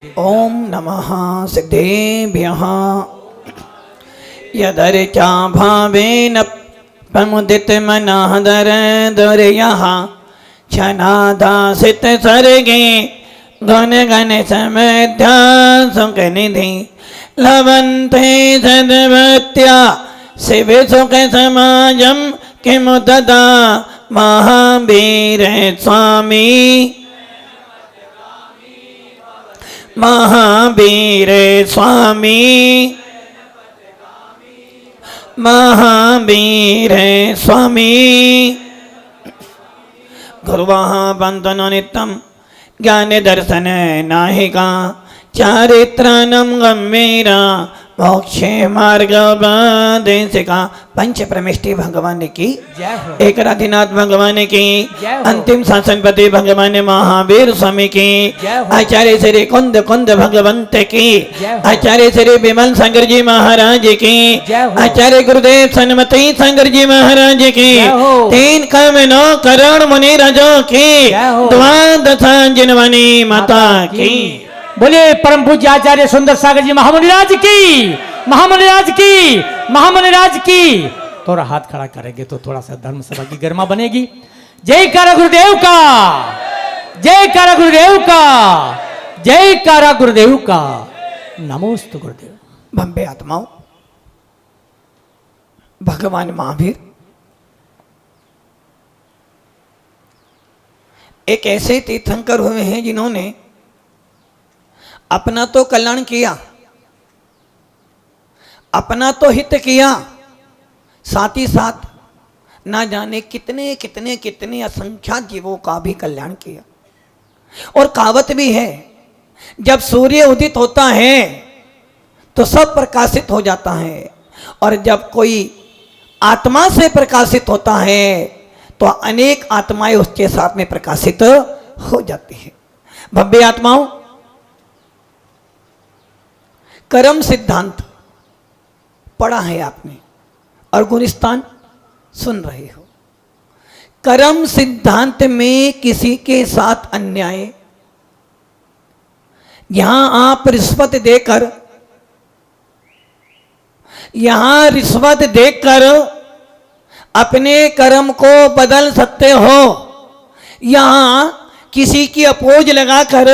ओम नमः सिद्धेभ्यः यदर्चा भावेन प्रमुदितमनः दरदुर्यः क्षणादासित सर्गे गुण गण समध्या सुखनिधि लभन्ते सद्भक्त्या शिव सुख समाजं किमु तदा महावीर स्वामी महावीर स्वामी महावीर स्वामी गुरुवाह बंधनो नित्यं ज्ञान दर्शन नाहिका चारित्रानं गंभीरा मोक्षे मार्ग उपदेशिका पंच प्रमिष्टि भगवान की एकराधिनाथ भगवान की अंतिम शासनपति भगवान महावीर स्वामी की आचार्य श्री कुंद कुंद भगवंत की आचार्य श्री विमल शंकर जी महाराज की आचार्य गुरुदेव सन्मति शंकर जी महाराज की तीन कम नौ करोड़ मुनि राजों की द्वादशा जिनवानी माता की। बोले परम पूज्य आचार्य सुंदर सागर जी महामुनिराज की महामुनिराज की महामुनिराज की। थोड़ा हाथ खड़ा करेंगे तो थोड़ा सा धर्म सभा की गरिमा बनेगी। जय कारा गुरुदेव का, जय कारा गुरुदेव का, जय कारा गुरुदेव का। नमोस्तु गुरुदेव। भव्य आत्माओं, भगवान महावीर एक ऐसे तीर्थंकर हुए हैं जिन्होंने अपना तो कल्याण किया, अपना तो हित किया, साथ ही साथ ना जाने कितने कितने कितने असंख्यात जीवों का भी कल्याण किया। और कहावत भी है, जब सूर्य उदित होता है तो सब प्रकाशित हो जाता है, और जब कोई आत्मा से प्रकाशित होता है तो अनेक आत्माएं उसके साथ में प्रकाशित हो जाती है। भव्य आत्माओं, कर्म सिद्धांत पढ़ा है आपने और गुलिस्तान सुन रहे हो। कर्म सिद्धांत में किसी के साथ अन्याय, यहां आप रिश्वत देकर अपने कर्म को बदल सकते हो, यहां किसी की अपोज लगाकर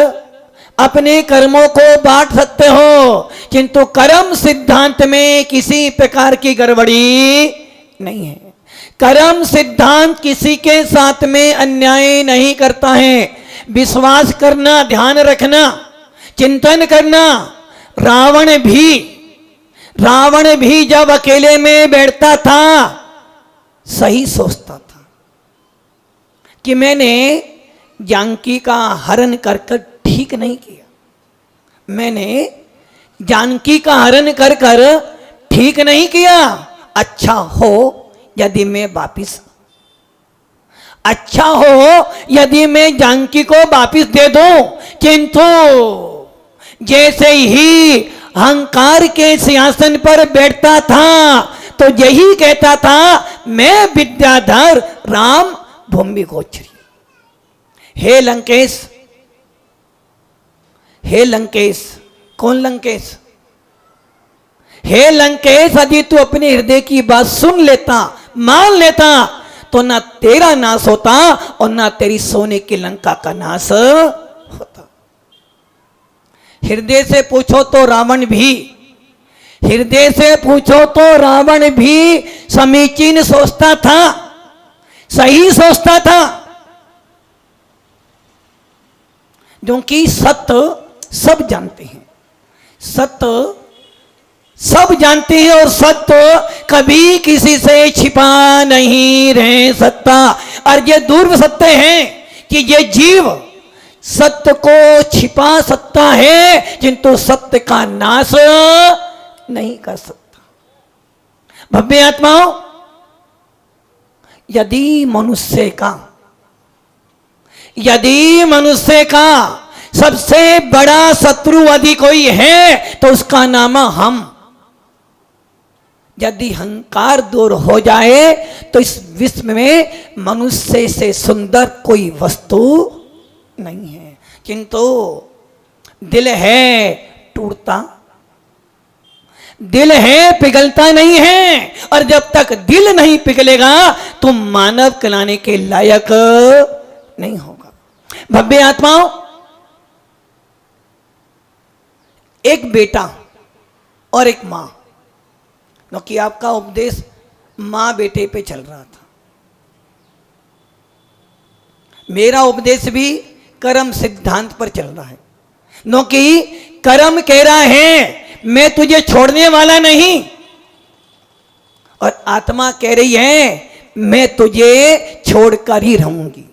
अपने कर्मों को बांट सकते हो, किंतु कर्म सिद्धांत में किसी प्रकार की गड़बड़ी नहीं है। कर्म सिद्धांत किसी के साथ में अन्याय नहीं करता है। विश्वास करना, ध्यान रखना, चिंतन करना। रावण भी जब अकेले में बैठता था सही सोचता था कि मैंने जानकी का हरण कर ठीक नहीं किया, मैंने जानकी का हरण कर ठीक नहीं किया। अच्छा हो यदि मैं जानकी को वापिस दे दूं, किंतु जैसे ही अहंकार के सिंहासन पर बैठता था तो यही कहता था, मैं विद्याधर राम भूमि गोचरी। हे लंकेश, हे लंकेश, कौन लंकेश? हे लंकेश, यदि तू अपने हृदय की बात सुन लेता, मान लेता, तो ना तेरा नाश होता और ना तेरी सोने की लंका का नाश होता। हृदय से पूछो तो रावण भी समीचीन सोचता था, सही सोचता था, क्योंकि सत्य सब जानते हैं, सत्य सब जानते हैं, और सत्य कभी किसी से छिपा नहीं रह सकता। और ये दुर्लभ सत्य है कि ये जीव सत्य को छिपा सकता है, किंतु सत्य का नाश नहीं कर सकता। भव्य आत्माओं, यदि मनुष्य का सबसे बड़ा शत्रु यदि कोई है तो उसका नाम हम। यदि अहंकार दूर हो जाए तो इस विश्व में मनुष्य से सुंदर कोई वस्तु नहीं है। किंतु दिल है टूटता, दिल है पिघलता नहीं है, और जब तक दिल नहीं पिघलेगा तुम मानव कहलाने के लायक नहीं होगा। भव्य आत्माओं, एक बेटा और एक मां, क्योंकि आपका उपदेश मां बेटे पे चल रहा था, मेरा उपदेश भी कर्म सिद्धांत पर चल रहा है, क्योंकि कर्म कह रहा है मैं तुझे छोड़ने वाला नहीं, और आत्मा कह रही है मैं तुझे छोड़कर ही रहूंगी।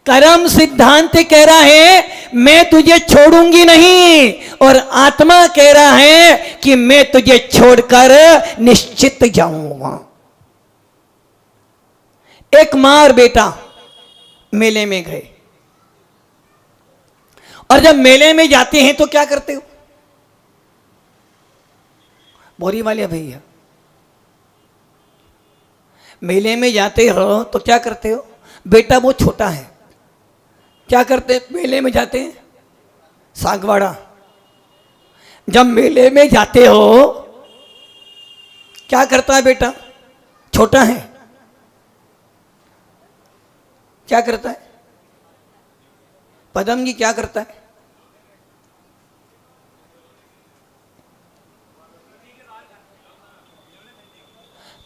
कर्म सिद्धांत कह रहा है मैं तुझे छोड़ूंगी नहीं, और आत्मा कह रहा है कि मैं तुझे छोड़कर निश्चित जाऊंगा। एक मां और बेटा मेले में गए, और जब मेले में जाते हैं तो क्या करते हो? बोरी वाले भैया, मेले में जाते हो तो क्या करते हो? बेटा वो छोटा है, क्या करते? मेले में जाते हैं सागवाड़ा। जब मेले में जाते हो क्या करता है बेटा? छोटा है, क्या करता है? पदम जी क्या करता है?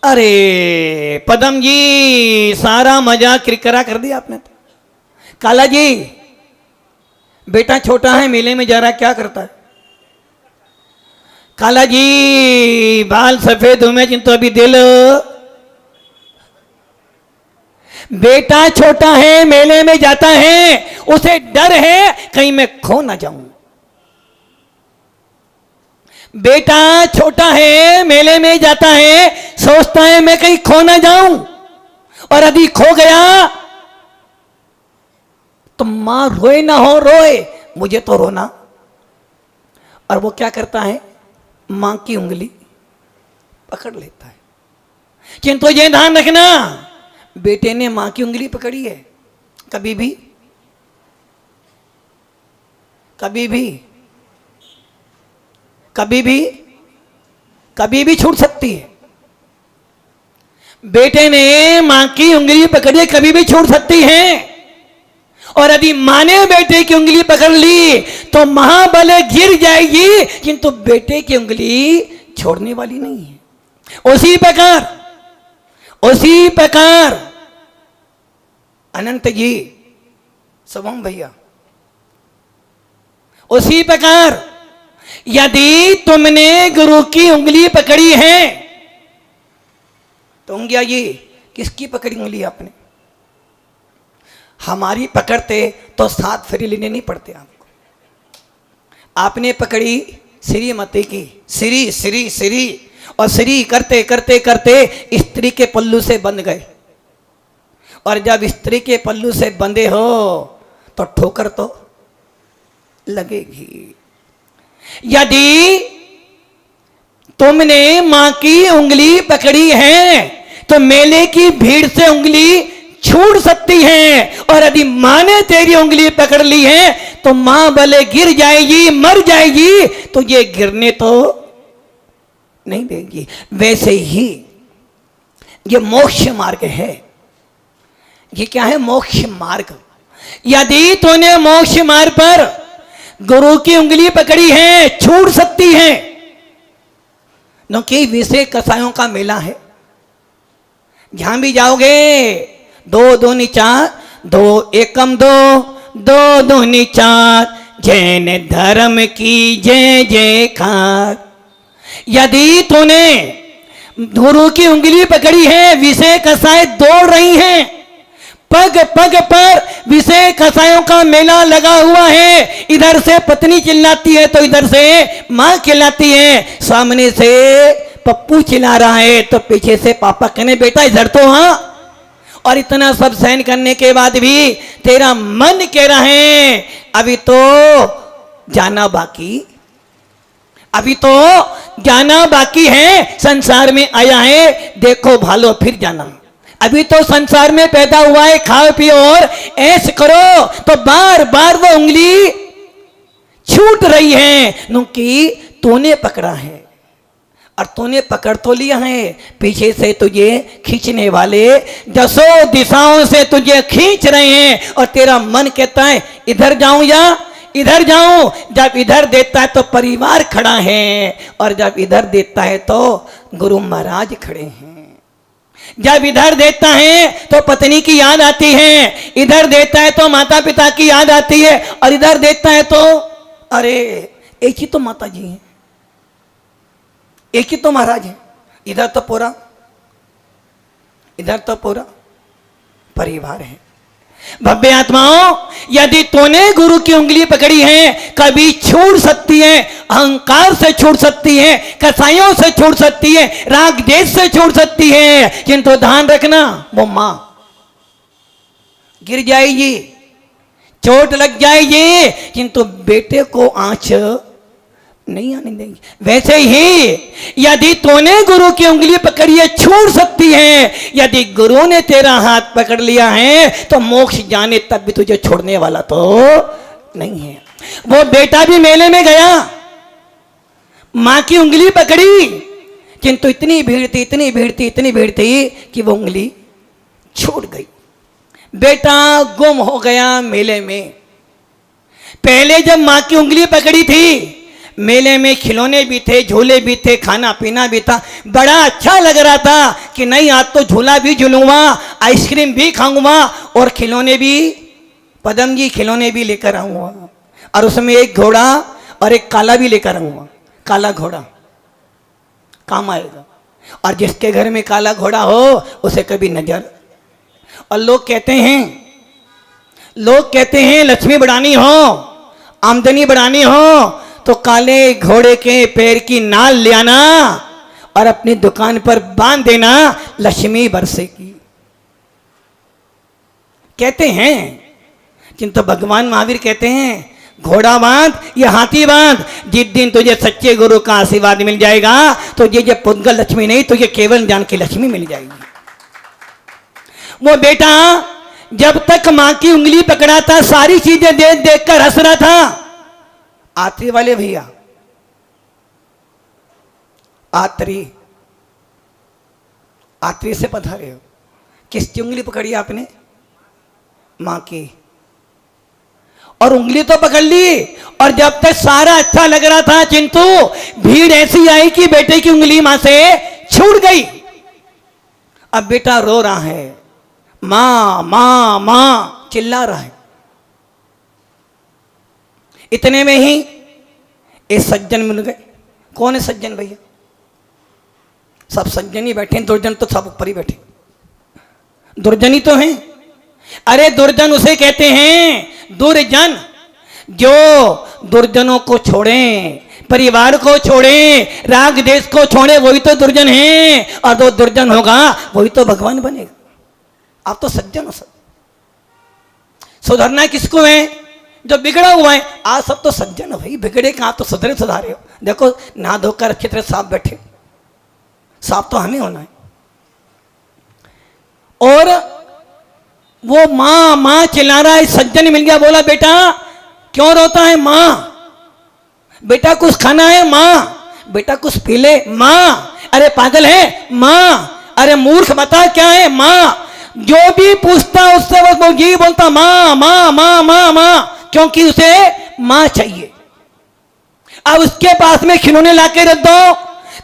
अरे पदम जी, सारा मजा किरकिरा कर दिया आपने तो। काला जी, बेटा छोटा है, मेले में जा रहा है, क्या करता है? काला जी, बाल सफेद हुए किंतु अभी दिल। बेटा छोटा है, मेले में जाता है, उसे डर है कहीं मैं खो ना जाऊं। बेटा छोटा है, मेले में जाता है, सोचता है मैं कहीं खो ना जाऊं, और यदि खो गया तो मां रोए ना हो रोए, मुझे तो रोना। और वो क्या करता है? मां की उंगली पकड़ लेता है। किंतु ये ध्यान रखना, बेटे ने मां की उंगली पकड़ी है, कभी भी कभी भी कभी भी कभी भी छूट सकती है। बेटे ने मां की उंगली पकड़ी है, कभी भी छूट सकती है। और यदि मां ने बेटे की उंगली पकड़ ली तो महाबल गिर जाएगी, किंतु बेटे की उंगली छोड़ने वाली नहीं है। उसी प्रकार अनंत जी, शुभम भैया, उसी प्रकार यदि तुमने गुरु की उंगली पकड़ी है तो उंगलियां ये किसकी पकड़ी उंगली आपने? हमारी पकड़ते तो 7 फेरे लेने नहीं पड़ते आपको। आपने पकड़ी श्रीमती की, श्री श्री श्री, और श्री करते करते करते स्त्री के पल्लू से बंध गए। और जब स्त्री के पल्लू से बंधे हो तो ठोकर तो लगेगी। यदि तुमने मां की उंगली पकड़ी है तो मेले की भीड़ से उंगली छूट सकती है, और यदि मां ने तेरी उंगली पकड़ ली है तो मां भले गिर जाएगी, मर जाएगी, तो ये गिरने तो नहीं देगी। वैसे ही ये मोक्ष मार्ग है। ये क्या है? मोक्ष मार्ग। यदि तूने मोक्ष मार्ग पर गुरु की उंगली पकड़ी है, छूट सकती है, क्योंकि विषय कसायों का मेला है। जहां भी जाओगे 2 दूनी 4, 2 एकम 2, 2 दूनी 4, जैन धर्म की जय जयकार। यदि तूने गुरु की उंगली पकड़ी है, विषय कसाय दौड़ रही हैं, पग पग पर विषय कसायों का मेला लगा हुआ है। इधर से पत्नी चिल्लाती है तो इधर से मां चिल्लाती है, सामने से पप्पू चिल्ला रहा है तो पीछे से पापा कहने बेटा इधर तो हाँ। और इतना सब सहन करने के बाद भी तेरा मन कह रहा है अभी तो जाना बाकी, अभी तो जाना बाकी है। संसार में आया है, देखो भालो फिर जाना। अभी तो संसार में पैदा हुआ है, खाओ पियो और ऐश करो। तो बार बार वो उंगली छूट रही है क्योंकि तूने पकड़ा है। और तूने पकड़ तो लिया है, पीछे से तुझे खींचने वाले दसों दिशाओं से तुझे खींच रहे हैं और तेरा मन कहता है इधर जाऊं या इधर जाऊं। जब इधर देता है तो परिवार खड़ा है और जब इधर देता है तो गुरु महाराज खड़े हैं। जब इधर देता है तो पत्नी की याद आती है, इधर देता है तो माता पिता की याद आती है, और इधर देता है तो अरे एक ही तो माता जी है, एक ही तो महाराज है, इधर तो पूरा परिवार है। भव्य आत्माओं, यदि तूने गुरु की उंगली पकड़ी है, कभी छूट सकती है, अहंकार से छूट सकती है, कसाइयों से छूट सकती है, राग देश से छूट सकती है, किंतु ध्यान रखना वो मां गिर जाएगी, चोट लग जाएगी, किंतु बेटे को आंच नहीं आने देंगे। वैसे ही यदि तूने गुरु की उंगली पकड़ी है, छूट सकती है, यदि गुरु ने तेरा हाथ पकड़ लिया है तो मोक्ष जाने तक भी तुझे छोड़ने वाला तो नहीं है। वो बेटा भी मेले में गया, मां की उंगली पकड़ी, किंतु इतनी भीड़ थी कि वो उंगली छूट गई। बेटा गुम हो गया मेले में। पहले जब मां की उंगली पकड़ी थी, मेले में खिलौने भी थे, झूले भी थे, खाना पीना भी था, बड़ा अच्छा लग रहा था कि नहीं आज तो झूला भी झूलूंगा, आइसक्रीम भी खाऊंगा और खिलौने भी, पदम जी खिलौने भी लेकर आऊंगा, और उसमें एक घोड़ा और एक काला भी लेकर आऊंगा। काला घोड़ा काम आएगा, और जिसके घर में काला घोड़ा हो उसे कभी नजर। और लोग कहते हैं लक्ष्मी बढ़ानी हो, आमदनी बढ़ानी हो तो काले घोड़े के पैर की नाल ले आना और अपनी दुकान पर बांध देना, लक्ष्मी बरसेगी कहते हैं। किंतु भगवान महावीर कहते हैं घोड़ा बांध या हाथी बांध, जिस दिन तुझे सच्चे गुरु का आशीर्वाद मिल जाएगा तो ये पुद्गल लक्ष्मी नहीं, तुझे केवल ज्ञान की लक्ष्मी मिल जाएगी। वो बेटा जब तक मां की उंगली पकड़ा था, सारी चीजें देख देख कर हंस रहा था। आत्री वाले भैया, आत्री से पधारे हो, किसकी उंगली पकड़ी आपने? मां की। और उंगली तो पकड़ ली, और जब तक सारा अच्छा लग रहा था, किंतु भीड़ ऐसी आई कि बेटे की उंगली मां से छूट गई। अब बेटा रो रहा है, मां मां मां चिल्ला रहा है। इतने में ही एक सज्जन मिल गए। कौन है सज्जन भैया? सब सज्जन ही बैठे, दुर्जन तो सब ऊपर ही बैठे, दुर्जन ही तो हैं। अरे दुर्जन उसे कहते हैं, दुर्जन जो दुर्जनों को छोड़े, परिवार को छोड़े, राग देश को छोड़े, वही तो दुर्जन है। और जो दुर्जन होगा वही तो भगवान बनेगा। आप तो सज्जन हो। सब सुधरना किसको है? जो बिगड़ा हुआ है। आज सब तो सज्जन हो भाई, बिगड़े कहाँ तो सुधरे सुधारे हो। देखो नहा धोकर अच्छी तरह साफ बैठे, साफ तो हमें होना है। और वो मां मां चिल्ला रहा है, सज्जन मिल गया, बोला बेटा क्यों रोता है? मां बेटा कुछ खाना है? मां बेटा कुछ पी ले? मां अरे पागल है? मां अरे मूर्ख बता क्या है? मां जो भी पूछता उससे वो जी बोलता मां मां मां मां मां, क्योंकि उसे मां चाहिए। अब उसके पास में खिलौने लाके रख दो,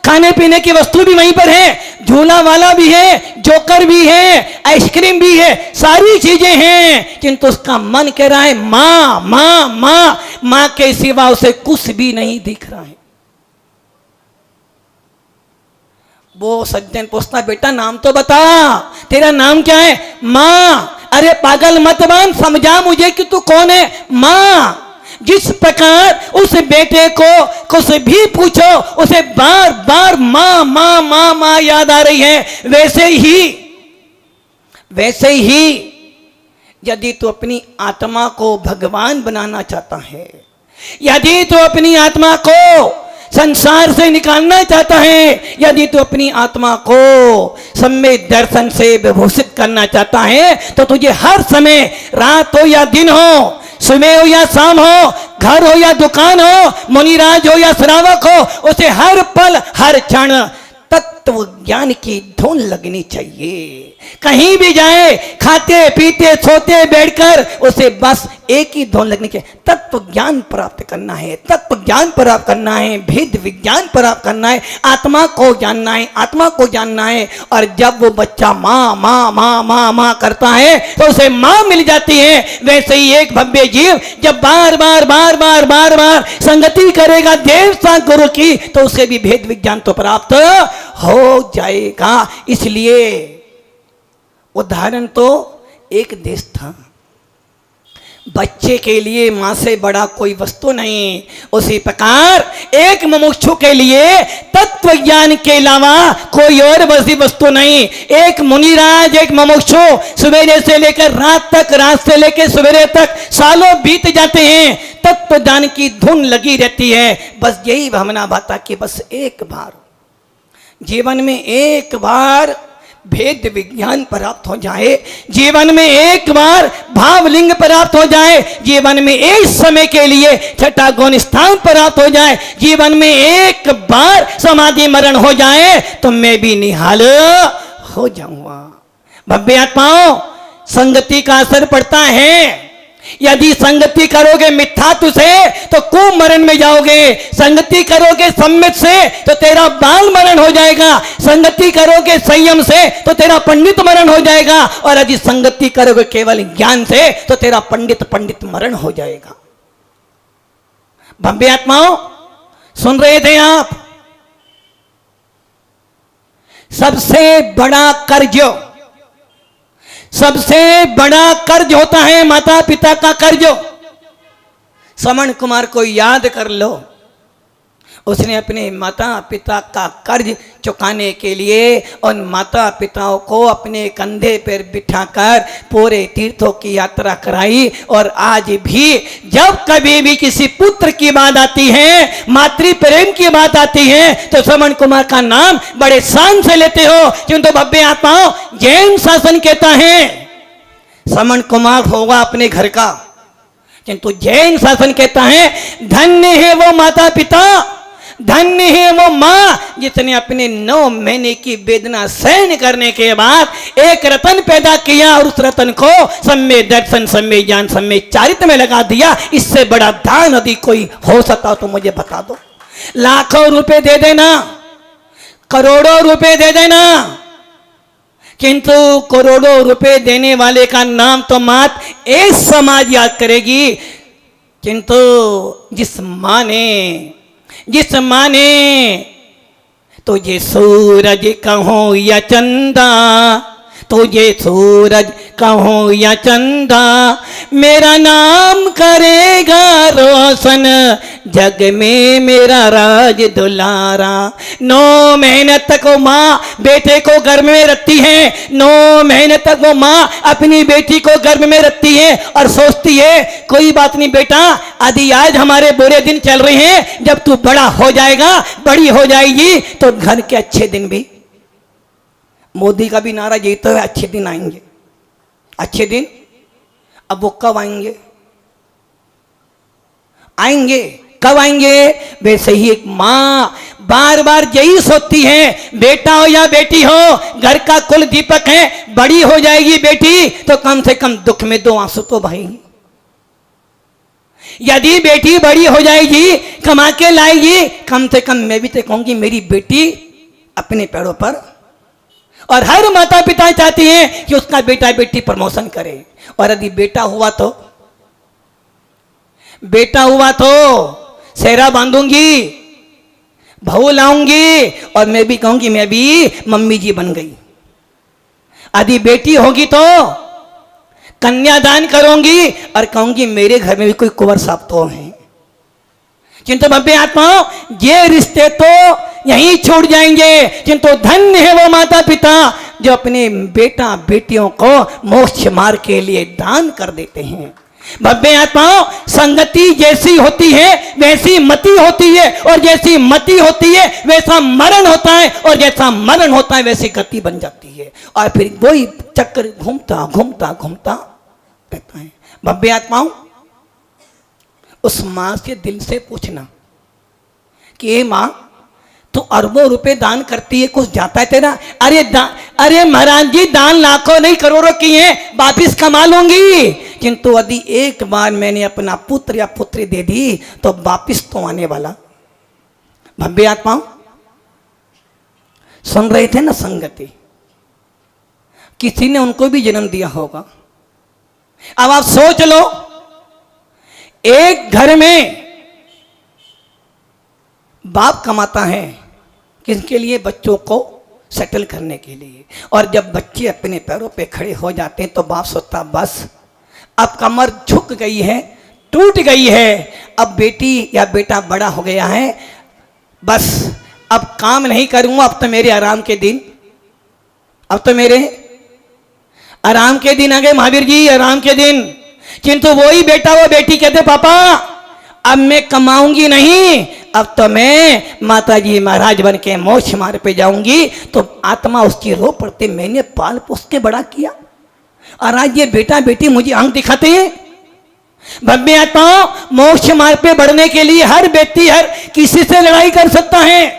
खाने पीने की वस्तु भी वहीं पर है, झूला वाला भी है, जोकर भी है, आइसक्रीम भी है, सारी चीजें हैं, किंतु उसका मन कह रहा है मां मां मां। मां के सिवा उसे कुछ भी नहीं दिख रहा है। वो सज्जन पूछता, बेटा नाम तो बता, तेरा नाम क्या है? मां। अरे पागल मत बन, समझा मुझे कि तू कौन है? मां। जिस प्रकार उस बेटे को कुछ भी पूछो उसे बार बार मां मां मां मां याद आ रही है, वैसे ही यदि तू अपनी आत्मा को भगवान बनाना चाहता है, यदि तू अपनी आत्मा को संसार से निकालना चाहता है, यदि तू अपनी आत्मा को सम्यक दर्शन से विभूषित करना चाहता है, तो तुझे हर समय, रात हो या दिन हो, सुबह हो या शाम हो, घर हो या दुकान हो, मुनिराज हो या श्रावक हो, उसे हर पल हर क्षण तत्व ज्ञान की धुन लगनी चाहिए। कहीं भी जाए, खाते पीते सोते बैठकर उसे बस एक ही धुन लगनी चाहिए, तत्व ज्ञान प्राप्त करना है, तत्व ज्ञान प्राप्त करना है, भेद विज्ञान प्राप्त करना है, आत्मा को जानना है, आत्मा को जानना है। और जब वो बच्चा माँ माँ माँ माँ माँ करता है तो उसे माँ मिल जाती है। वैसे ही एक भव्य जीव जब बार बार बार बार बार बार संगति करेगा देव सा गुरु की, तो उसे भी भेद विज्ञान तो प्राप्त हो जाएगा। इसलिए उदाहरण तो एक देश था, बच्चे के लिए मां से बड़ा कोई वस्तु नहीं, उसी प्रकार एक मुमुक्षु के लिए तत्व ज्ञान के अलावा कोई और बसी वस्तु नहीं। एक मुनिराज, एक मुमुक्षु सवेरे से लेकर रात तक, रात से लेकर सवेरे तक सालों बीत जाते हैं, तत्व ज्ञान की धुन लगी रहती है। बस यही भावना भाता कि बस एक बार जीवन में, एक बार भेद विज्ञान प्राप्त हो जाए, जीवन में एक बार भावलिंग प्राप्त हो जाए, जीवन में एक समय के लिए छठा गुण स्थान प्राप्त हो जाए, जीवन में एक बार समाधि मरण हो जाए तो मैं भी निहाल हो जाऊंगा। भव्य आत्माओं, संगति का असर पड़ता है। यदि संगति करोगे मिथ्यात्व से तो कुमरण में जाओगे, संगति करोगे सम्यक से तो तेरा बाल मरण हो जाएगा, संगति करोगे संयम से तो तेरा पंडित मरण हो जाएगा, और यदि संगति करोगे केवल ज्ञान से तो तेरा पंडित मरण हो जाएगा। भव्य आत्माओं, सुन रहे थे आप? सबसे बड़ा कर्ज, सबसे बड़ा कर्ज होता है माता पिता का कर्ज। श्रवण कुमार को याद कर लो, उसने अपने माता पिता का कर्ज चुकाने के लिए उन माता पिताओं को अपने कंधे पर बिठाकर पूरे तीर्थों की यात्रा कराई। और आज भी जब कभी भी किसी पुत्र की बात आती है, मातृ प्रेम की बात आती है, तो श्रवण कुमार का नाम बड़े शान से लेते हो, किंतु भव्य आत्माओं, जैन शासन कहता है श्रवण कुमार होगा अपने घर का, किंतु जैन शासन कहता है धन्य है वो माता पिता, धन्य है वो मां जिसने अपने 9 महीने की वेदना सहन करने के बाद एक रतन पैदा किया और उस रतन को सम्य दर्शन, सम्य ज्ञान, सम्य चारित्र में लगा दिया। इससे बड़ा दान यदि कोई हो सकता तो मुझे बता दो। लाखों रुपए दे देना, करोड़ों रुपए दे देना, किंतु करोड़ों रुपए देने वाले का नाम तो मात्र एक समाज याद करेगी। किंतु जिस माँ ने तुझे सूरज कहो या चंदा, तुझे सूरज कहो या चंदा, मेरा नाम करेगा रोशन जग में मेरा राज दुलारा। 9 महीने तक वो माँ बेटे को गर्भ में रखती है, 9 महीने तक वो माँ अपनी बेटी को गर्भ में रखती है और सोचती है कोई बात नहीं बेटा, यदि आज हमारे बुरे दिन चल रहे हैं, जब तू बड़ा हो जाएगा, बड़ी हो जाएगी तो घर के अच्छे दिन भी, मोदी का भी नारा यही तो है, अच्छे दिन आएंगे, अच्छे दिन। अब वो कब आएंगे? आएंगे कब आएंगे? वैसे ही एक माँ बार बार यही सोचती है, बेटा हो या बेटी हो, घर का कुल दीपक है, बड़ी हो जाएगी बेटी तो कम से कम दुख में 2 आंसू तो बहेंगे। यदि बेटी बड़ी हो जाएगी, कमा के लाएगी, कम से कम मैं भी तो कहूंगी मेरी बेटी अपने पैरों पर। और हर माता पिता चाहती हैं कि उसका बेटा बेटी प्रमोशन करे। और यदि बेटा हुआ तो सेहरा बांधूंगी, बहू लाऊंगी और मैं भी कहूंगी मैं भी मम्मी जी बन गई। यदि बेटी होगी तो कन्यादान करूंगी और कहूंगी मेरे घर में भी कोई कुंवर साहब तो हैं। किंतु भव्य आत्माओं, ये रिश्ते तो यहीं छूट जाएंगे, किंतु धन्य है वो माता पिता जो अपने बेटा बेटियों को मोक्ष मार्ग के लिए दान कर देते हैं। भव्य आत्माओं, संगति जैसी होती है वैसी मति होती है, और जैसी मति होती है वैसा मरण होता है, और जैसा मरण होता है वैसी गति बन जाती है, और फिर वही चक्कर घूमता घूमता घूमता रहता है। भव्य आत्माओं, उस माँ से दिल से पूछना कि ये माँ तो अरबों रुपए दान करती है, कुछ जाता है तेरा? अरे महाराज जी, दान लाखों नहीं करोड़ों की है, वापिस कमा लूंगी, किंतु यदि एक बार मैंने अपना पुत्र या पुत्री दे दी तो वापिस तो आने वाला। भव्य आत्माओं, सुन रहे थे ना संगति, किसी ने उनको भी जन्म दिया होगा। अब आप सोच लो, एक घर में बाप कमाता है किसके लिए? बच्चों को सेटल करने के लिए। और जब बच्चे अपने पैरों पे खड़े हो जाते हैं तो बाप सोचता बस अब कमर झुक गई है, टूट गई है, अब बेटी या बेटा बड़ा हो गया है, बस अब काम नहीं करूंगा, अब तो मेरे आराम के दिन, अब तो मेरे आराम के दिन आ गए महावीर जी, आराम के दिन। किंतु वही बेटा वो बेटी कहते पापा अब मैं कमाऊंगी नहीं, अब तो मैं माता जी महाराज बन के मोक्ष मार्ग पे जाऊंगी। तो आत्मा उसकी रो पड़ती, मैंने पाल पोस के बड़ा किया और आज ये बेटा बेटी मुझे आंख दिखाते हैं। भव्य आत्माओं, मोक्ष मार्ग पे बढ़ने के लिए हर व्यक्ति हर किसी से लड़ाई कर सकता है,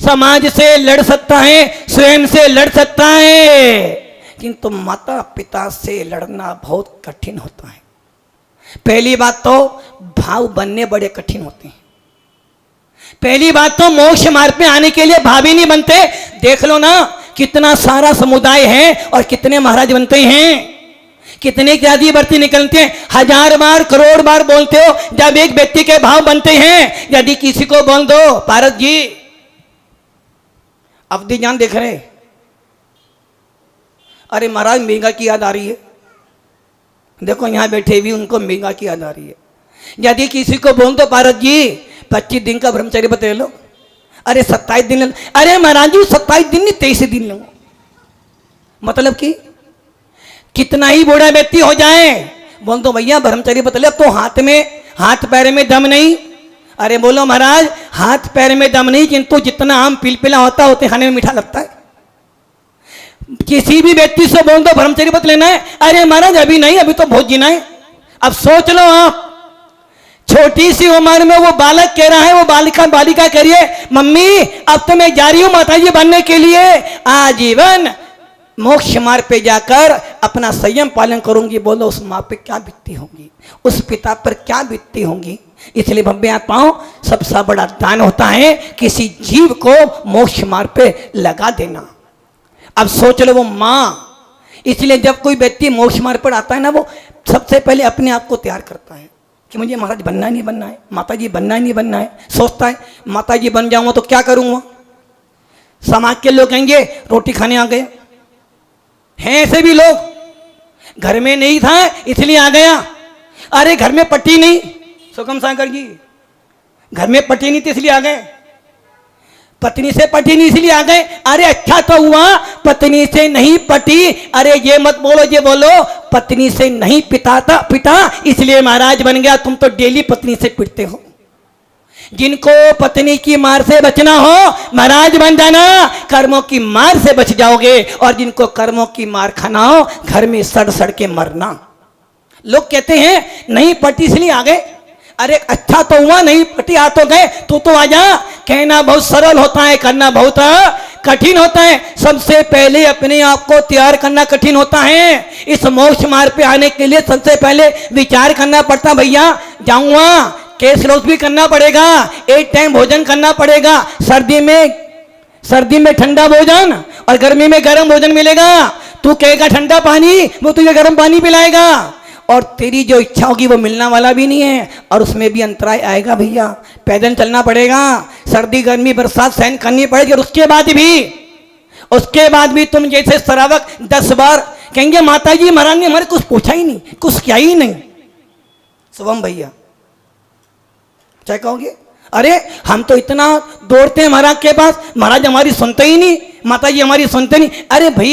समाज से लड़ सकता है, स्वयं से लड़ सकता है, किंतु माता पिता से लड़ना बहुत कठिन होता है। पहली बात तो भाव बनने बड़े कठिन होते हैं। पहली बात तो मोक्ष मार्ग में आने के लिए भाव ही नहीं बनते। देख लो ना, कितना सारा समुदाय है और कितने महाराज बनते हैं, कितने की आदि बढ़ती निकलते हैं, 1000 बार करोड़ बार बोलते हो, जब एक व्यक्ति के भाव बनते हैं, यदि किसी को बोल दो पारस जी अवधि जान देख रहे, अरे महाराज मेघा की याद आ रही है, देखो यहां बैठे भी उनको मेघा की याद आ रही है। यदि किसी को बोल दो पारस जी 25 दिन का ब्रह्मचर्य बता लो, अरे 27 दिन ले लो, अरे महाराज जी 27 दिन नहीं 23 दिन लो। मतलब कि कितना ही बूढ़ा व्यक्ति हो जाए, बोल दो भैया ब्रह्मचर्य बता लो, तो हाथ पैर में दम नहीं। अरे बोलो महाराज हाथ पैर में दम नहीं, किंतु जितना आम पिलपिला होता है उतने खाने में मीठा लगता है। किसी भी व्यक्ति से बोल दो ब्रह्मचर्य व्रत लेना है, अरे महाराज अभी नहीं, अभी तो बहुत जीना है। अब सोच लो आप, छोटी सी उम्र में वो बालक कह रहा है, वो बालिका कह रही है मम्मी अब तो मैं जा रही हूं माताजी बनने के लिए, आजीवन मोक्ष मार्ग पे जाकर अपना संयम पालन करूंगी। बोलो उस माँ पे क्या बीतती होंगी, उस पिता पर क्या बीतती होंगी। इसलिए भव्य आत्माओं, सबसे बड़ा दान होता है किसी जीव को मोक्ष मार्ग पे लगा देना। अब सोच लो वो माँ, इसलिए जब कोई व्यक्ति मोक्ष मार्ग पर आता है ना, वो सबसे पहले अपने आप को तैयार करता है कि मुझे महाराज बनना नहीं बनना है, माता जी बनना नहीं बनना है। सोचता है माता जी बन जाऊंगा तो क्या करूंगा, समाज के लोग कहेंगे रोटी खाने आ गए हैं, ऐसे भी लोग, घर में नहीं था इसलिए आ गया, अरे घर में पट्टी नहीं, सुगम सागर जी घर में पट्टी नहीं थी इसलिए आ गए, पत्नी से पटी नहीं इसलिए आ गए, अरे अच्छा तो हुआ पत्नी से नहीं पटी, अरे ये मत बोलो, ये बोलो पत्नी से नहीं पिटा इसलिए महाराज बन गया। तुम तो डेली पत्नी से पिटते हो। जिनको पत्नी की मार से बचना हो महाराज बन जाना, कर्मों की मार से बच जाओगे, और जिनको कर्मों की मार खाना हो घर में सड़ सड़ के मरना। लोग कहते हैं नहीं पटी इसलिए आ गए, अरे अच्छा तो हुआ नहीं पटी आ तो गए, तो आजा। कहना बहुत सरल होता है, करना बहुत कठिन होता है। सबसे पहले अपने आप को तैयार करना कठिन होता है। इस मोक्ष मार्ग पे आने के लिए सबसे पहले विचार करना पड़ता, भैया जाऊंगा केस लॉस भी करना पड़ेगा, एक टाइम भोजन करना पड़ेगा, सर्दी में ठंडा भोजन और गर्मी में गर्म भोजन मिलेगा। तू कहेगा ठंडा पानी, वो तुझे गर्म पानी पिलाएगा, और तेरी जो इच्छा होगी वो मिलना वाला भी नहीं है, और उसमें भी अंतराय आएगा भैया। पैदल चलना पड़ेगा, सर्दी गर्मी बरसात सहन करनी पड़ेगी, और उसके बाद भी तुम जैसे श्रावक 10 बार कहेंगे माता जी महाराज ने हमारे कुछ पूछा ही नहीं, कुछ किया ही नहीं। शुभम भैया क्या कहोगे, अरे हम तो इतना दौड़ते हैं महाराज के पास, महाराज हमारी सुनते ही नहीं, माता जी हमारी सुनते नहीं। अरे भाई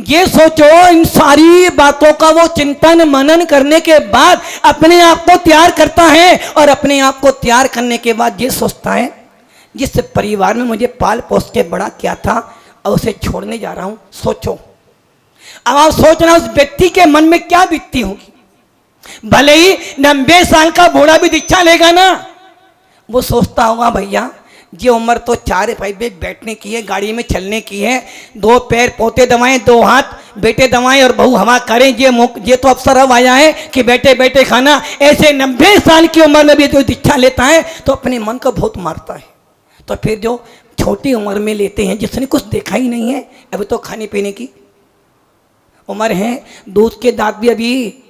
ये सोचो, इन सारी बातों का वो चिंतन मनन करने के बाद अपने आप को तैयार करता है, और अपने आप को तैयार करने के बाद ये सोचता है जिस परिवार में मुझे पाल पोस के बड़ा किया था और उसे छोड़ने जा रहा हूं। सोचो, अब आप सोचना उस व्यक्ति के मन में क्या बीतती होगी। भले ही 90 साल का बूढ़ा भी दीक्षा लेगा ना, वो सोचता होगा भैया ये उम्र तो 4 पाई पे बैठने की है, गाड़ी में चलने की है, 2 पैर पोते दबाएं, 2 हाथ बेटे दबाएं और बहू हवा करें, ये तो अवसर अब आया है कि बैठे बैठे खाना। ऐसे 90 साल की उम्र में भी जो दीक्षा लेता है तो अपने मन को बहुत मारता है। तो फिर जो छोटी उम्र में लेते हैं, जिसने कुछ देखा ही नहीं है, अभी तो खाने पीने की उम्र है, दूध के दांत भी अभी,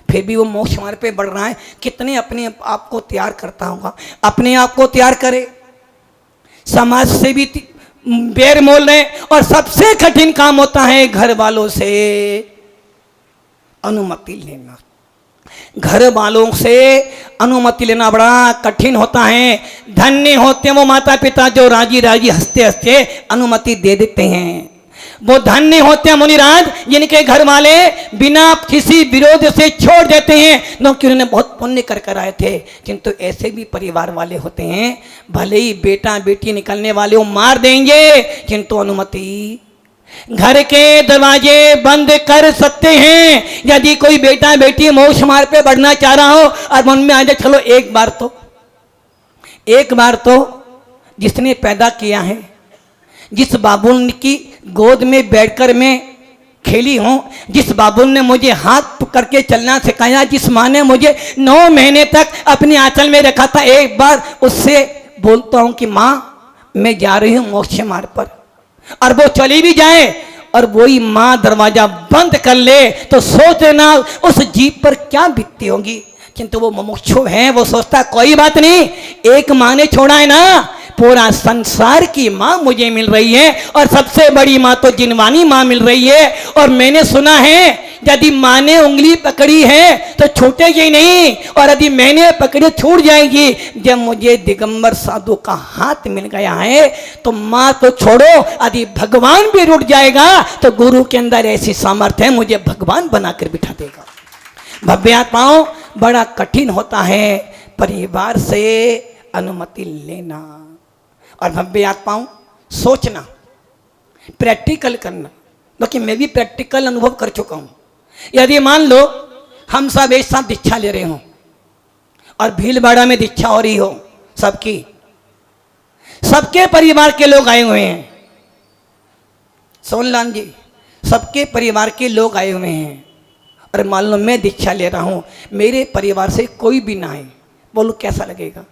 फिर भी वो मोक्ष मार्ग पे बढ़ रहा है। कितने अपने आप को तैयार करता होगा, अपने आप को तैयार करे। समाज से भी बैर मोल रहे, और सबसे कठिन काम होता है घर वालों से अनुमति लेना। घर वालों से अनुमति लेना बड़ा कठिन होता है। धन्य होते हैं वो माता पिता जो राजी राजी हंसते हंसते अनुमति दे देते हैं। वो धन्य होते हैं मुनिराज जिनके घर वाले बिना किसी विरोध से छोड़ देते हैं, क्योंकि उन्होंने बहुत पुण्य कर आए थे। किंतु ऐसे भी परिवार वाले होते हैं, भले ही बेटा बेटी निकलने वाले वो मार देंगे, किंतु अनुमति, घर के दरवाजे बंद कर सकते हैं। यदि कोई बेटा बेटी मोक्ष मार्ग पे बढ़ना चाह रहा हो और मन में आ जाए चलो एक बार तो जिसने पैदा किया है, जिस बाबुल की गोद में बैठकर मैं खेली हूं, जिस बाबुल ने मुझे हाथ पकड़ के चलना सिखाया, जिस माँ ने मुझे 9 महीने तक अपने आंचल में रखा था, एक बार उससे बोलता हूं कि माँ मैं जा रही हूं मोक्ष मार्ग पर, और वो चली भी जाए और वही माँ दरवाजा बंद कर ले, तो सोच लेना उस जीव पर क्या बीतती होगी। किंतु वो मुमुक्षु है, वो सोचता कोई बात नहीं, एक माँ ने छोड़ा है ना, पूरा संसार की माँ मुझे मिल रही है, और सबसे बड़ी माँ तो जिनवानी माँ मिल रही है। और मैंने सुना है यदि माँ ने उंगली पकड़ी है तो छूटेगी नहीं, और यदि मैंने पकड़ी छूट जाएगी। जब मुझे दिगंबर साधु का हाथ मिल गया है तो माँ तो छोड़ो, यदि भगवान भी रुट जाएगा तो गुरु के अंदर ऐसी सामर्थ्य है, मुझे भगवान बनाकर बिठा देगा। भव्य आत्माओं, बड़ा कठिन होता है परिवार से अनुमति लेना। और भव्य आत्माओं, सोचना, प्रैक्टिकल करना, क्योंकि मैं भी प्रैक्टिकल अनुभव कर चुका हूं। यदि मान लो हम सब एक साथ दीक्षा ले रहे हों और भीलवाड़ा में दीक्षा हो रही हो, सबके परिवार के लोग आए हुए हैं, सोनलाल जी सबके परिवार के लोग आए हुए हैं, और मान लो मैं दीक्षा ले रहा हूं, मेरे परिवार से कोई भी ना आए, बोलो कैसा लगेगा।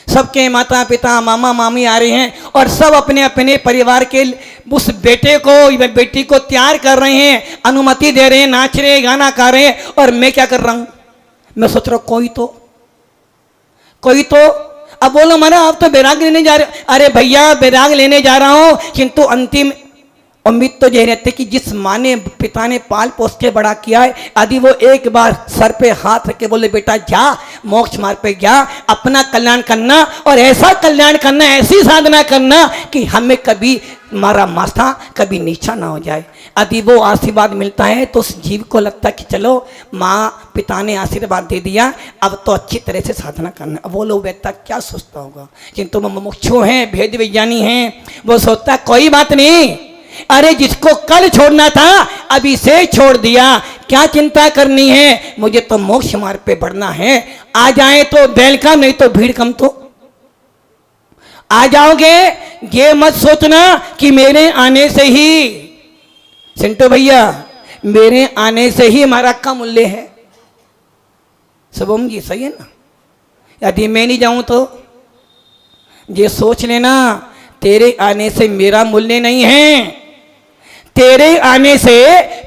सबके माता पिता मामा मामी आ रहे हैं और सब अपने अपने परिवार के उस बेटे को या बेटी को तैयार कर रहे हैं, अनुमति दे रहे हैं, नाच रहे हैं, गाना गा रहे हैं, और मैं क्या कर रहा हूं, मैं सोच रहा हूं कोई तो अब बोलो मना आप तो बैराग लेने जा रहे, अरे भैया बैराग लेने जा रहा हूं, किंतु अंतिम उम्मीद तो यही रहती कि जिस माँ ने पिता ने पाल पोस के बड़ा किया है, यदि वो एक बार सर पे हाथ रख के बोले बेटा जा मोक्ष मार्ग पे जा, अपना कल्याण करना, और ऐसा कल्याण करना, ऐसी साधना करना कि हमें कभी हमारा माथा कभी नीचा ना हो जाए। यदि वो आशीर्वाद मिलता है तो उस जीव को लगता है कि चलो माँ पिता ने आशीर्वाद दे दिया, अब तो अच्छी तरह से साधना करना। अब वो लोग व्यक्ता क्या सोचता होगा, किंतु वो मुमुक्षु हैं, भेद विज्ञानी हैं, वो सोचता कोई बात नहीं, अरे जिसको कल छोड़ना था अभी से छोड़ दिया, क्या चिंता करनी है, मुझे तो मोक्ष मार्ग पे बढ़ना है। आ जाए तो वेलकम, नहीं तो भीड़ कम, तो आ जाओगे। ये मत सोचना कि मेरे आने से ही, सिंटू भैया मेरे आने से ही हमारा का मूल्य है। शुभम जी सही है ना, यदि मैं नहीं जाऊं तो ये सोच लेना तेरे आने से मेरा मूल्य नहीं है, तेरे आने से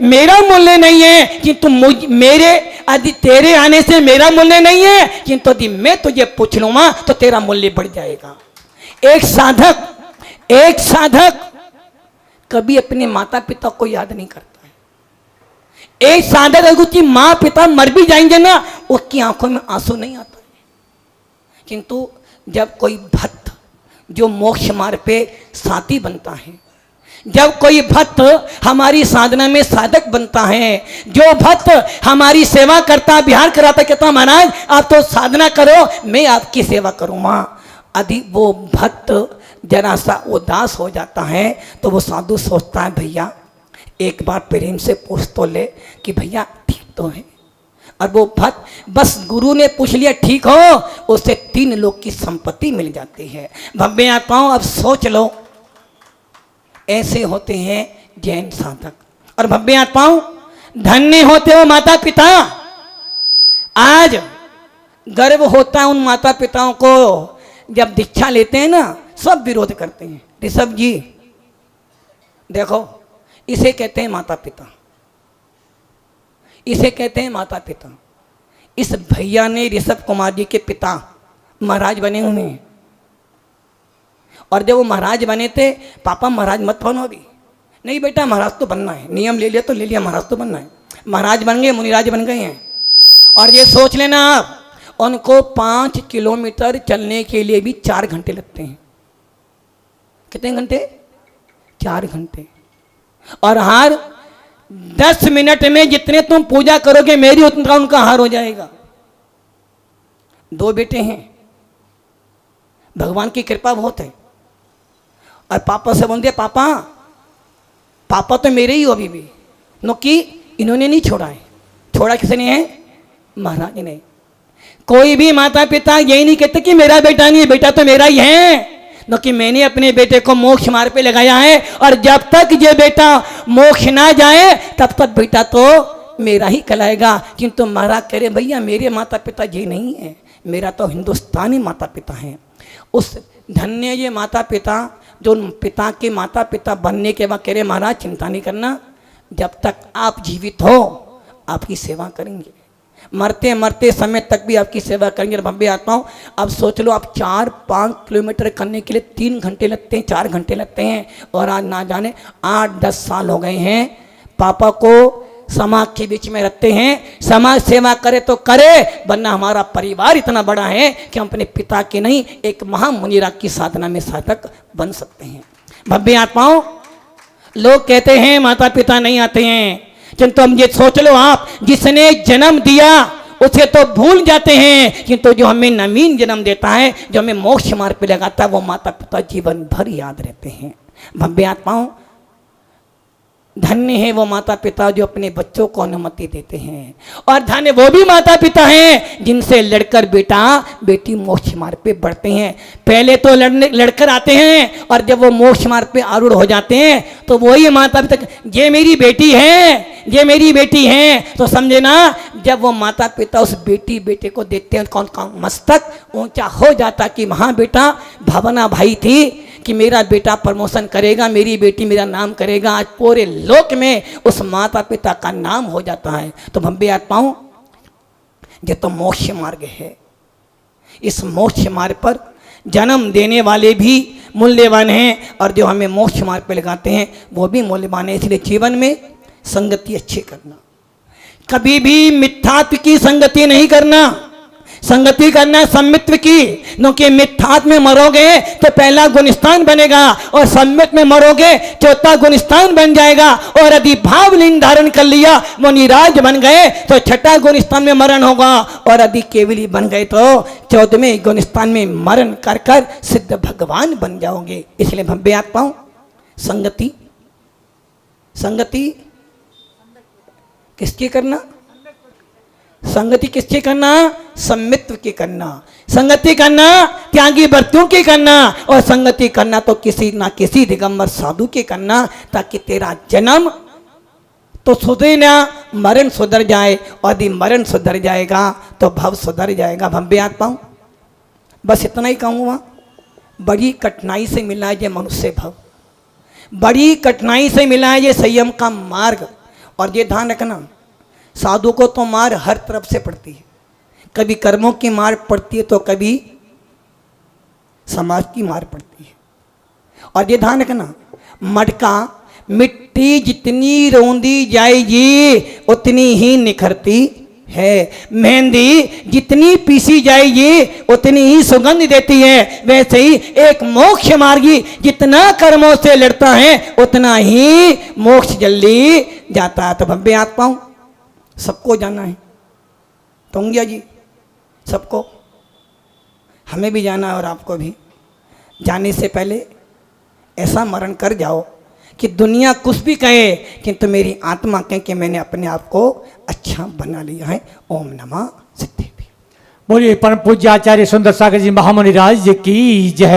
मेरा मूल्य नहीं है, किंतु मेरे यदि तेरे आने से मेरा मूल्य नहीं है, किंतु यदि मैं तुझे पूछ लूंगा तो तेरा मूल्य बढ़ जाएगा। एक साधक कभी अपने माता पिता को याद नहीं करता है। एक साधक अगर उसकी माँ पिता मर भी जाएंगे ना, उसकी आंखों में आंसू नहीं आता है। किंतु जब कोई भक्त जो मोक्ष मार्ग पे साथी बनता है, जब कोई भक्त हमारी साधना में साधक बनता है, जो भक्त हमारी सेवा करता, बिहार कराता, कहता महाराज आप तो साधना करो मैं आपकी सेवा करूँगा, यदि वो भक्त जरा सा उदास हो जाता है तो वो साधु सोचता है भैया एक बार प्रेम से पूछ तो ले कि भैया ठीक तो है, और वो भक्त बस गुरु ने पूछ लिया ठीक हो, उससे 3 लोग की संपत्ति मिल जाती है। भव्य आत्माओं, अब सोच लो, ऐसे होते हैं जैन साधक। और भव्य आत्माओं, धन्य होते हो माता पिता। आज गर्व होता है उन माता पिताओं को, जब दीक्षा लेते हैं ना, सब विरोध करते हैं। ऋषभ जी देखो, इसे कहते हैं माता पिता, इसे कहते हैं माता पिता। इस भैया ने ऋषभ कुमार जी के पिता महाराज बने हुए हैं, और जब वो महाराज बने थे, पापा महाराज मत बनो अभी, नहीं बेटा महाराज तो बनना है, नियम ले लिया तो ले लिया, महाराज तो बनना है। महाराज बन गए, मुनिराज बन गए हैं। और ये सोच लेना आप, उनको 5 किलोमीटर चलने के लिए भी 4 घंटे लगते हैं। कितने घंटे? 4 घंटे। और हर 10 मिनट में जितने तुम पूजा करोगे मेरी, उतना उनका हार हो जाएगा। 2 बेटे हैं, भगवान की कृपा बहुत है। और पापा से बोलते, पापा पापा तो मेरे ही हो अभी भी, नो कि इन्होंने नहीं छोड़ा है। छोड़ा किसने है? महाराज ने। कोई भी माता पिता यही नहीं कहते कि मेरा बेटा नहीं है, बेटा तो मेरा ही है, नो कि मैंने अपने बेटे को मोक्ष मार्ग पे लगाया है, और जब तक ये बेटा मोक्ष ना जाए तब तक बेटा तो मेरा ही कहलाएगा। किंतु महाराज कह रहे, भैया मेरे माता पिता ये नहीं है, मेरा तो हिंदुस्तानी माता पिता हैं। उस धन्य ये माता पिता जो पिता के माता पिता बनने के बाद कह रहे, महाराज चिंता नहीं करना, जब तक आप जीवित हो आपकी सेवा करेंगे, मरते मरते समय तक भी आपकी सेवा करेंगे। भव्य आत्माओं, अब सोच लो, आप 4-5 किलोमीटर करने के लिए 3 घंटे लगते हैं, 4 घंटे लगते हैं, और आज ना जाने 8-10 साल हो गए हैं पापा को समाज के बीच में रहते हैं। समाज सेवा करे तो करे, वरना हमारा परिवार इतना बड़ा है कि हम अपने पिता के नहीं, एक महामुनिराग की साधना में साधक बन सकते हैं। भव्य आत्माओं, लोग कहते हैं माता पिता नहीं आते हैं, किंतु हम ये सोच लो, आप जिसने जन्म दिया उसे तो भूल जाते हैं, किंतु जो हमें नवीन जन्म देता है, जो हमें मोक्ष मार्ग पे लगाता है, वो माता पिता जीवन भर याद रहते हैं। भव्य आत्माओं, धन्य है वो माता पिता जो अपने बच्चों को अनुमति देते हैं, और धन्य वो भी माता पिता हैं जिनसे लड़कर बेटा बेटी मोक्ष मार्ग पे बढ़ते हैं। पहले तो लड़कर आते हैं, और जब वो मोक्ष मार्ग पे आरूढ़ हो जाते हैं तो वही माता पिता, ये मेरी बेटी है, ये मेरी बेटी है, तो समझे ना, जब वो माता पिता उस बेटी बेटे को देखते हैं, कौन कौन मस्तक ऊंचा हो जाता कि हाँ बेटा, भावना भाई थी कि मेरा बेटा प्रमोशन करेगा, मेरी बेटी मेरा नाम करेगा। आज पूरे लोक में उस माता पिता का नाम हो जाता है। तो भव्य आत्माओं, ये तो मोक्ष मार्ग है। इस मोक्ष मार्ग पर जन्म देने वाले भी मूल्यवान हैं, और जो हमें मोक्ष मार्ग पर लगाते हैं वो भी मूल्यवान है। इसलिए जीवन में संगति अच्छी करना, कभी भी मिथ्यात्व की संगति नहीं करना, संगति करना सम्मित्व की, क्योंकि मिथ्यात्व में मरोगे तो पहला गुणस्थान बनेगा, और सम्मित में मरोगे चौथा गुणस्थान बन जाएगा, और यदि भावलिंग धारण कर लिया मुनिराज बन गए तो छठा गुणस्थान में मरण होगा, और यदि केवली बन गए तो 14वें गुणस्थान में मरण कर कर सिद्ध भगवान बन जाओगे। इसलिए भव्य आत्माओं, संगति संगति किसकी करना? संगति किसकी करना? सम्मित्व की करना। संगति करना त्यागी व्रतियों की करना, और संगति करना तो किसी ना किसी दिगंबर साधु की करना, ताकि तेरा जन्म तो सुधरे ना, मरण सुधर जाए, और यदि मरण सुधर जाएगा तो भव सुधर जाएगा। भव्य आत्माओं, बस इतना ही कहूँगा, बड़ी कठिनाई से मिला है ये मनुष्य भव, बड़ी कठिनाई से मिला है ये संयम का मार्ग। और ये ध्यान रखना, साधु को तो मार हर तरफ से पड़ती है, कभी कर्मों की मार पड़ती है तो कभी समाज की मार पड़ती है। और ये ध्यान रखना, मटका मिट्टी जितनी रौंदी जाएगी उतनी ही निखरती है, मेहंदी जितनी पीसी जाएगी उतनी ही सुगंध देती है, वैसे ही एक मोक्ष मार्गी जितना कर्मों से लड़ता है उतना ही मोक्ष जल्दी जाता है। तो भव्य आत्माओं, सबको जाना है, टोंगिया जी सबको, हमें भी जाना है, और आपको भी। जाने से पहले ऐसा मरण कर जाओ कि दुनिया कुछ भी कहे किंतु मेरी आत्मा कहे कि मैंने अपने आप को अच्छा बना लिया है। ओम नमः सिद्धि। बोलिए परम पूज्य आचार्य सुंदर सागर जी महामुनि राज की जय।